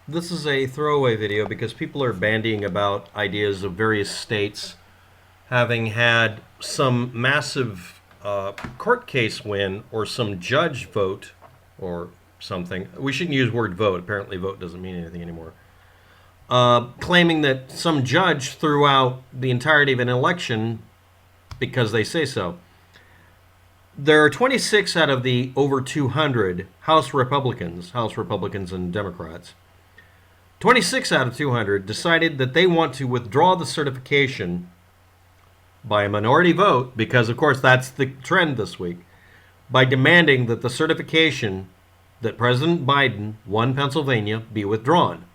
This is a throwaway video because people are bandying about ideas of various states having had some massive court case win or some judge vote or something. We shouldn't use word vote. Apparently, vote doesn't mean anything anymore. Claiming that some judge threw out the entirety of an election because they say so. There are 26 out of the over 200 House Republicans and Democrats. 26 out of 200 decided that they want to withdraw the certification by a minority vote, because of course that's the trend this week, by demanding that the certification that President Biden won Pennsylvania be withdrawn.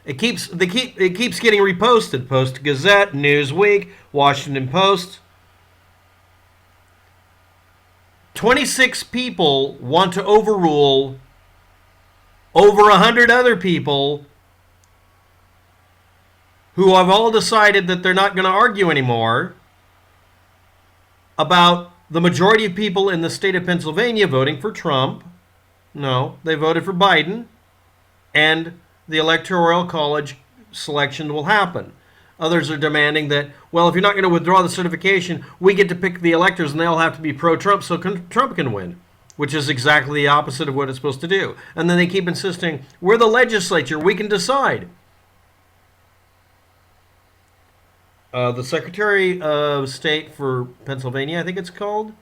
It keeps getting reposted. Post Gazette, Newsweek, Washington Post. 26 people want to overrule over 100 other people who have all decided that they're not going to argue anymore about the majority of people in the state of Pennsylvania voting for Trump. No, they voted for Biden, and the Electoral College selection will happen. Others are demanding that, well, if you're not going to withdraw the certification, we get to pick the electors and they'll have to be pro-Trump so Trump can win, which is exactly the opposite of what it's supposed to do. And then they keep insisting, we're the legislature, we can decide. The Secretary of State for Pennsylvania, I think it's called,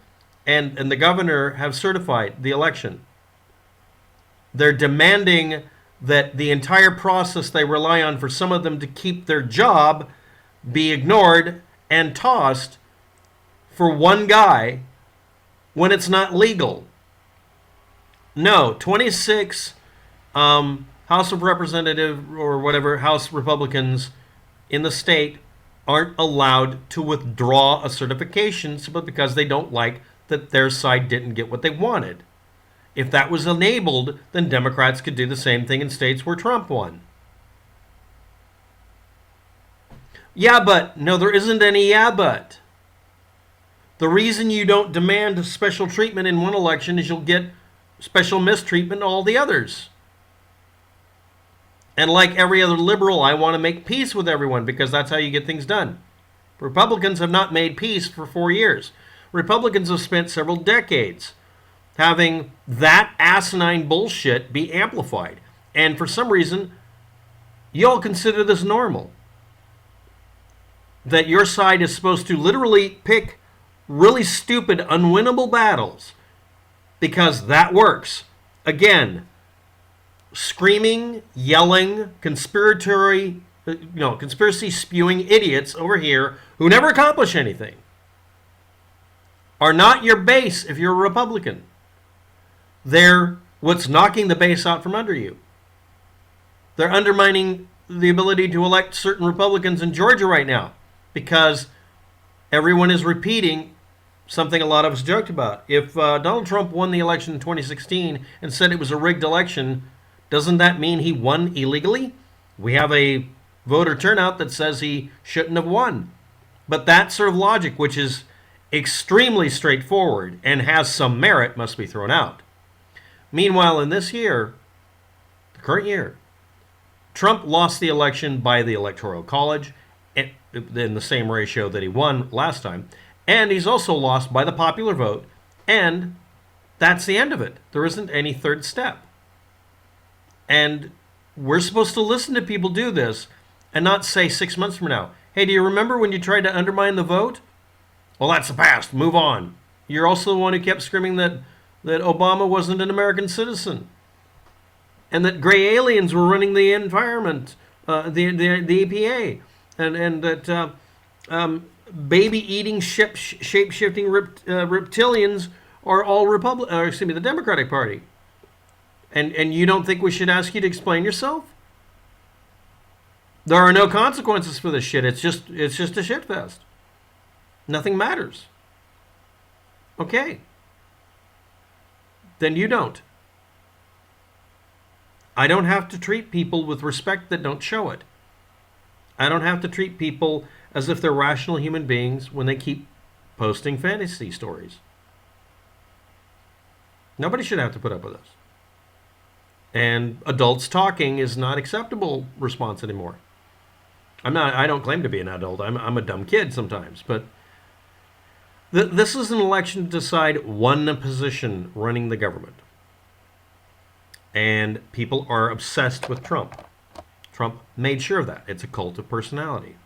and the governor have certified the election. They're demanding that the entire process they rely on for some of them to keep their job be ignored and tossed for one guy when it's not legal. No, 26 House of Representatives or whatever, House Republicans in the state aren't allowed to withdraw a certification simply because they don't like that their side didn't get what they wanted. If that was enabled, then Democrats could do the same thing in states where Trump won. Yeah, but. No, there isn't any yeah, but. The reason you don't demand special treatment in one election is you'll get special mistreatment in all the others. And like every other liberal, I want to make peace with everyone because that's how you get things done. Republicans have not made peace for 4 years. Republicans have spent several decades having that asinine bullshit be amplified. And for some reason, y'all consider this normal. That your side is supposed to literally pick really stupid, unwinnable battles because that works. Again, screaming, yelling, conspiracy spewing idiots over here who never accomplish anything are not your base if you're a Republican. They're what's knocking the base out from under you. They're undermining the ability to elect certain Republicans in Georgia right now because everyone is repeating something a lot of us joked about. If Donald Trump won the election in 2016 and said it was a rigged election, doesn't that mean he won illegally? We have a voter turnout that says he shouldn't have won. But that sort of logic, which is extremely straightforward and has some merit, must be thrown out. Meanwhile, in this year, the current year, Trump lost the election by the Electoral College in the same ratio that he won last time. And he's also lost by the popular vote. And that's the end of it. There isn't any third step. And we're supposed to listen to people do this and not say 6 months from now, hey, do you remember when you tried to undermine the vote? Well, that's the past. Move on. You're also the one who kept screaming that Obama wasn't an American citizen and that gray aliens were running the environment, the EPA, and that baby-eating, shape-shifting reptilians are all the Democratic Party. And you don't think we should ask you to explain yourself? There are no consequences for this shit. It's just a shitfest. Nothing matters. Okay. Then you don't. I don't have to treat people with respect that don't show it. I don't have to treat people as if they're rational human beings when they keep posting fantasy stories. Nobody should have to put up with this. And adults talking is not acceptable response anymore. I don't claim to be an adult. I'm a dumb kid sometimes. But this is an election to decide one position running the government. And people are obsessed with Trump. Trump made sure of that. It's a cult of personality.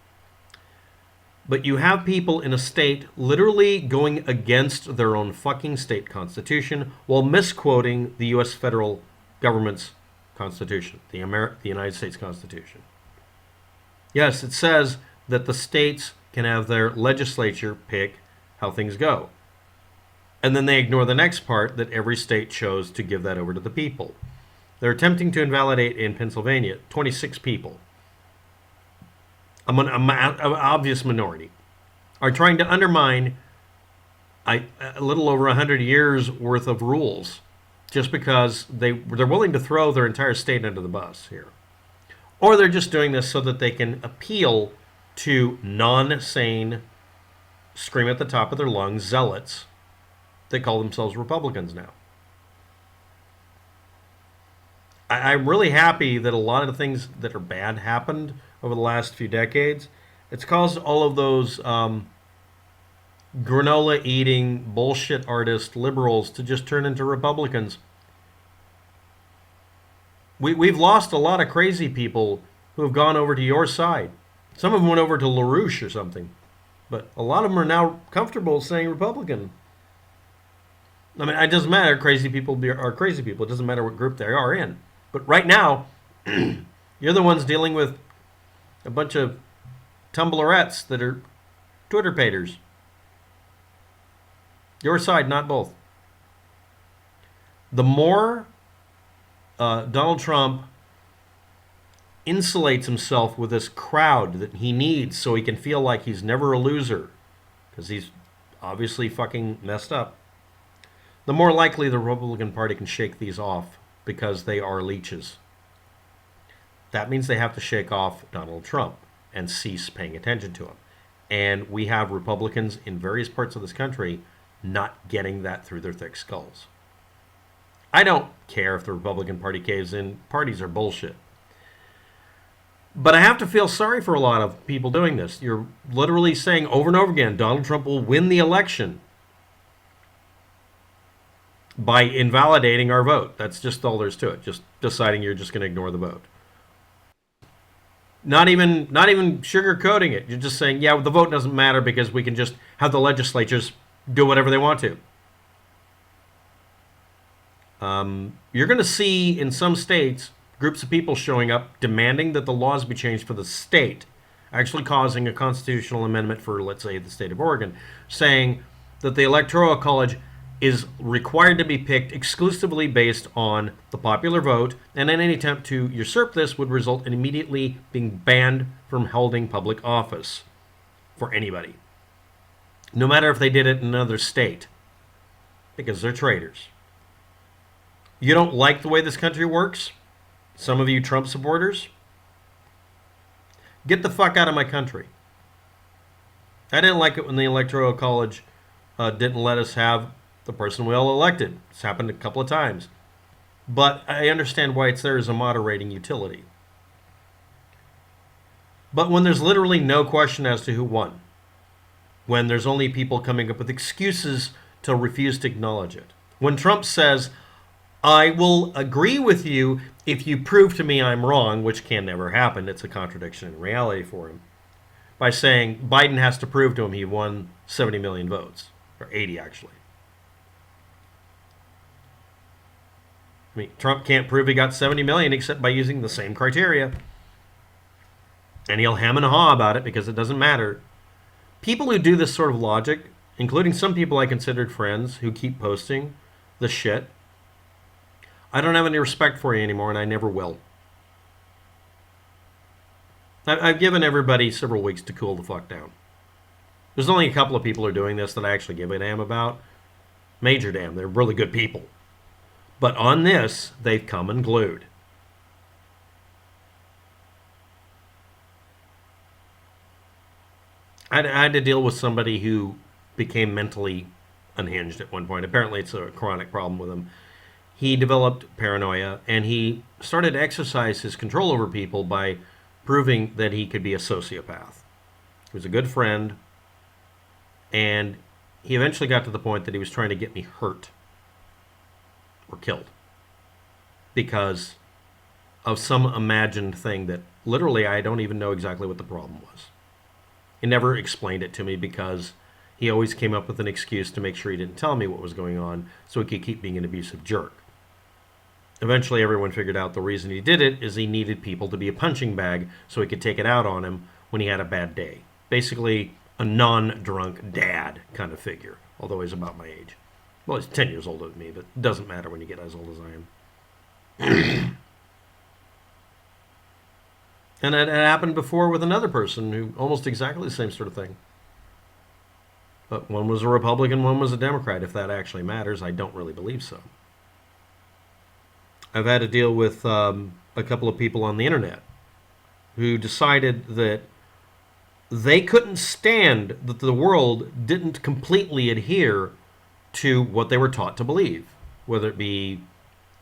But you have people in a state literally going against their own fucking state constitution while misquoting the U.S. federal government's constitution, the United States Constitution. Yes, it says that the states can have their legislature pick how things go. And then they ignore the next part that every state chose to give that over to the people. They're attempting to invalidate in Pennsylvania 26 people. An obvious minority are trying to undermine a little over 100 years worth of rules just because they're willing to throw their entire state under the bus here. Or they're just doing this so that they can appeal to non-sane, scream at the top of their lungs zealots that call themselves Republicans now. I'm really happy that a lot of the things that are bad happened over the last few decades. It's caused all of those granola-eating, bullshit artist liberals to just turn into Republicans. We've lost a lot of crazy people who have gone over to your side. Some of them went over to LaRouche or something. But a lot of them are now comfortable saying Republican. I mean, it doesn't matter. Crazy people are crazy people. It doesn't matter what group they are in. But right now, you're the ones dealing with a bunch of Tumblrettes that are Twitter paters. Your side, not both. The more Donald Trump insulates himself with this crowd that he needs so he can feel like he's never a loser, because he's obviously fucking messed up, the more likely the Republican Party can shake these off because they are leeches. That means they have to shake off Donald Trump and cease paying attention to him. And we have Republicans in various parts of this country not getting that through their thick skulls. I don't care if the Republican Party caves in. Parties are bullshit. But I have to feel sorry for a lot of people doing this. You're literally saying over and over again, Donald Trump will win the election by invalidating our vote. That's just all there's to it. Just deciding you're just going to ignore the vote. Not even sugarcoating it. You're just saying, yeah, the vote doesn't matter because we can just have the legislatures do whatever they want to. You're going to see in some states groups of people showing up demanding that the laws be changed for the state, actually causing a constitutional amendment for, let's say, the state of Oregon, saying that the Electoral College is required to be picked exclusively based on the popular vote, and any attempt to usurp this would result in immediately being banned from holding public office for anybody, no matter if they did it in another state, because they're traitors. You don't like the way this country works? Some of you Trump supporters? Get the fuck out of my country. I didn't like it when the Electoral College didn't let us have the person we all elected. It's happened a couple of times. But I understand why it's there as a moderating utility. But when there's literally no question as to who won, when there's only people coming up with excuses to refuse to acknowledge it, when Trump says, I will agree with you if you prove to me I'm wrong, which can never happen. It's a contradiction in reality for him. By saying Biden has to prove to him he won 70 million votes, or 80 actually. I mean, Trump can't prove he got 70 million except by using the same criteria. And he'll hem and haw about it because it doesn't matter. People who do this sort of logic, including some people I considered friends who keep posting the shit, I don't have any respect for you anymore, and I never will. I've given everybody several weeks to cool the fuck down. There's only a couple of people who are doing this that I actually give a damn about. Major damn, they're really good people. But on this, they've come unglued. I had to deal with somebody who became mentally unhinged at one point. Apparently, it's a chronic problem with him. He developed paranoia, and he started to exercise his control over people by proving that he could be a sociopath. He was a good friend, and he eventually got to the point that he was trying to get me hurt or killed because of some imagined thing that literally I don't even know exactly what the problem was. He never explained it to me because he always came up with an excuse to make sure he didn't tell me what was going on so he could keep being an abusive jerk. Eventually, everyone figured out the reason he did it is he needed people to be a punching bag so he could take it out on him when he had a bad day. Basically, a non-drunk dad kind of figure, although he's about my age. Well, he's 10 years older than me, but it doesn't matter when you get as old as I am. And it happened before with another person who almost exactly the same sort of thing. But one was a Republican, one was a Democrat. If that actually matters, I don't really believe so. I've had to deal with a couple of people on the internet who decided that they couldn't stand that the world didn't completely adhere to what they were taught to believe, whether it be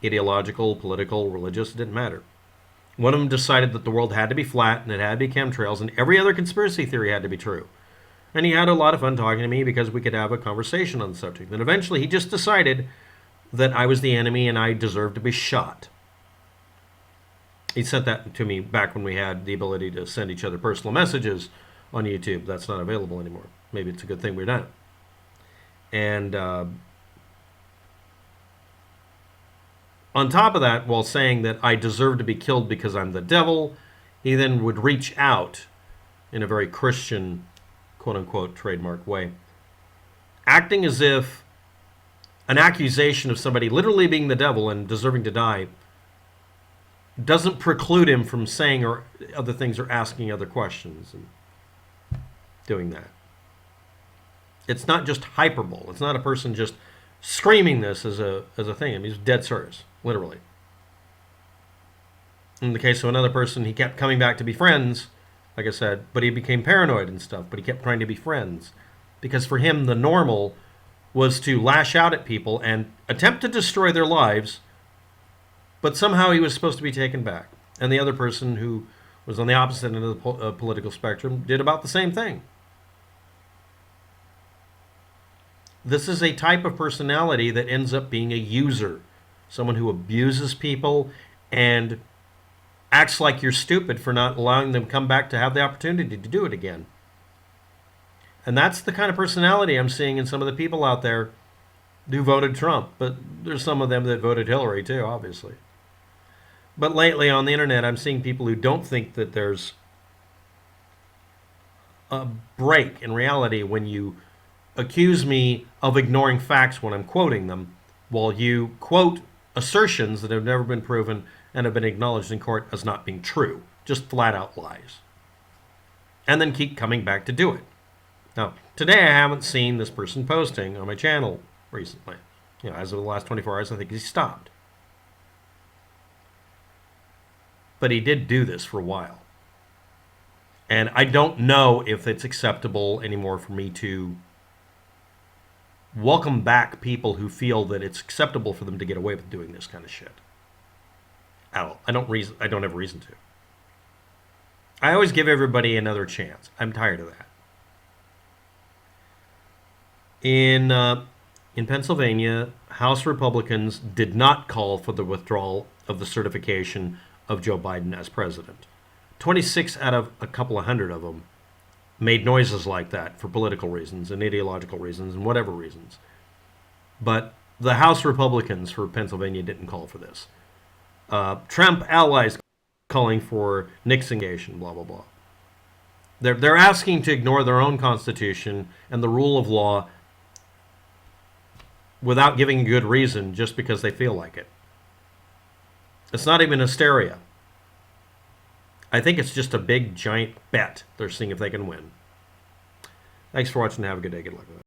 ideological, political, religious, it didn't matter. One of them decided that the world had to be flat and it had to be chemtrails and every other conspiracy theory had to be true. And he had a lot of fun talking to me because we could have a conversation on the subject. And eventually he just decided that I was the enemy and I deserved to be shot. He sent that to me back when we had the ability to send each other personal messages on YouTube. That's not available anymore. Maybe it's a good thing we're done. And on top of that, while saying that I deserve to be killed because I'm the devil, he then would reach out in a very Christian, quote-unquote, trademark way, acting as if an accusation of somebody literally being the devil and deserving to die doesn't preclude him from saying or other things or asking other questions and doing that. It's not just hyperbole. It's not a person just screaming this as a thing. I mean, he's dead serious, literally. In the case of another person, he kept coming back to be friends, like I said, but he became paranoid and stuff, but he kept trying to be friends. Because for him, the normal was to lash out at people and attempt to destroy their lives, but somehow he was supposed to be taken back. And the other person who was on the opposite end of the political spectrum did about the same thing. This is a type of personality that ends up being a user. Someone who abuses people and acts like you're stupid for not allowing them to come back to have the opportunity to do it again. And that's the kind of personality I'm seeing in some of the people out there who voted Trump. But there's some of them that voted Hillary too, obviously. But lately on the internet, I'm seeing people who don't think that there's a break in reality when you accuse me of ignoring facts when I'm quoting them, while you quote assertions that have never been proven and have been acknowledged in court as not being true. Just flat out lies. And then keep coming back to do it. Now, today I haven't seen this person posting on my channel recently. You know, as of the last 24 hours, I think he stopped. But he did do this for a while. And I don't know if it's acceptable anymore for me to welcome back people who feel that it's acceptable for them to get away with doing this kind of shit. I don't have a reason to. I always give everybody another chance. I'm tired of that. In Pennsylvania, House Republicans did not call for the withdrawal of the certification of Joe Biden as president. 26 out of a couple of hundred of them made noises like that for political reasons and ideological reasons and whatever reasons. But the House Republicans for Pennsylvania didn't call for this. Trump allies calling for Nixonation, blah, blah, blah. They're asking to ignore their own constitution and the rule of law without giving a good reason just because they feel like it. It's not even hysteria. I think it's just a big, giant bet they're seeing if they can win. Thanks for watching. Have a good day. Good luck with it.